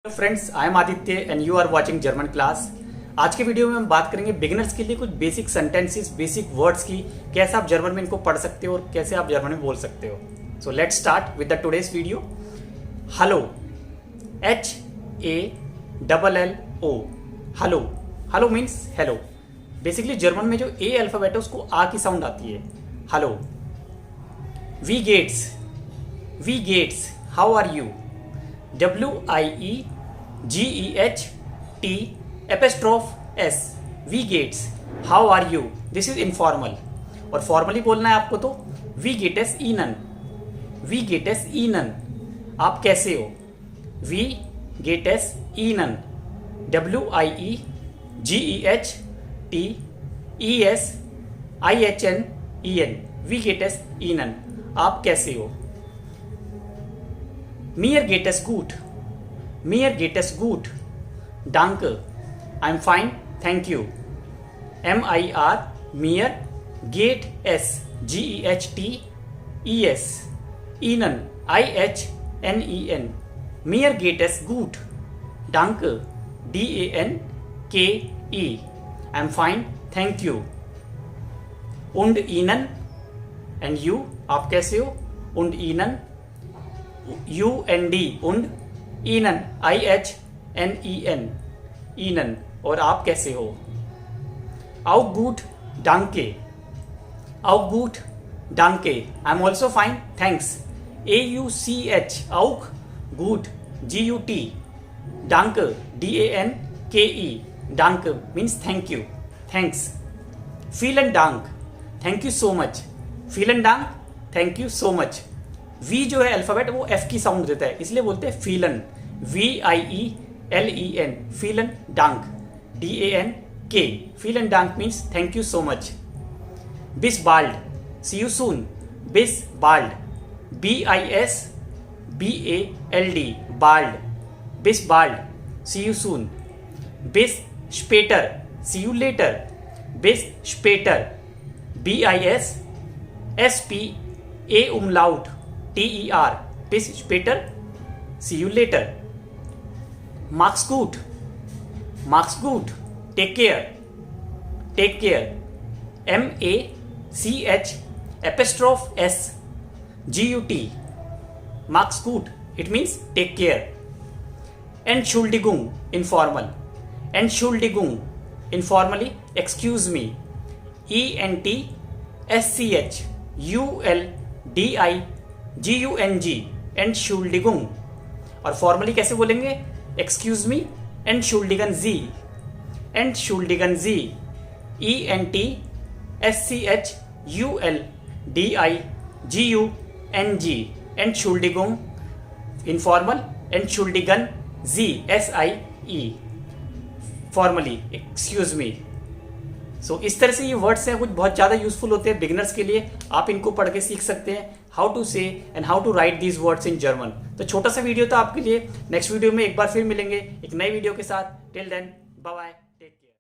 Hello friends, I am Aditya and you are watching German class. आज के video में हम बात करेंगे बिगिनर्स के लिए कुछ बेसिक सेंटेंसेस, बेसिक वर्ड्स की, कैसे आप जर्मन में इनको पढ़ सकते हो और कैसे आप जर्मन में बोल सकते हो। So let's start with the today's video. Hello, HALLO, hello. Hello means hello. Basically German में जो ए अल्फाबेट है उसको आ की साउंड आती है। हेलो। वी गेट्स, हाउ आर यू? WIEGEHT''S, वी गेट्स, how are you? This is informal. और फॉर्मली बोलना है आपको तो वी गेटेस ईनन, वी गेटेस ईनन, आप कैसे हो? वी गेटेस ईनन, WIEGEHTESIHNEN, वी गेटेस ईनन, आप कैसे हो? Mir geht es gut. Mir geht es gut. Danke. I'm fine. Thank you. MIR, mir geht es, GEHTES, Ihnen, IHNEN. Mir geht es gut. Danke. DANKE. I'm fine. Thank you. Und Ihnen? And you? आप कैसे हो? Und Ihnen? UND, und Ihnen, IHNEN, Ihnen, और आप कैसे हो? Auch gut, danke. Auch gut, danke. I'm also fine, thanks. AUCH, auch gut, GUT, danke, DANKE, danke means thank you, thanks. Vielen Dank, thank you so much. Vielen Dank, thank you so much. We जो है alphabet वो F की sound देता है, इसलिए बोलते हैं फीलन, VIELEN, फीलन डांक, DANK, फीलन डांक means thank you so much. बिस बाल्ड, सी यू सून, बिस बाल्ड, BISBALD, बाल्ड, बिस बाल्ड, सी यू सून। बिस स्पेटर, सी यू लेटर, बिस स्पेटर, BISSPA umlaut, TER, bis später, see you later. Mach's gut, take care, MACH''S GUT, mach's gut, it means take care. Entschuldigung, informal, Entschuldigung, informally, excuse me, ENTSCHULDIGUNG, Entschuldigung। और फॉर्मली कैसे बोलेंगे? Excuse me, Entschuldigen Sie, Entschuldigen Sie, ENTSCHULDIGUNG, Entschuldigung, informal Entschuldigen Sie, SIE, formally excuse me. So इस तरह से ये words हैं, कुछ बहुत ज़्यादा यूजफुल होते हैं बिगिनर्स के लिए। आप इनको पढ़ के सीख सकते हैं how to say and how to write these words in German. तो छोटा सा वीडियो था आपके लिए। नेक्स्ट वीडियो में एक बार फिर मिलेंगे एक नई वीडियो के साथ। Till then, bye bye.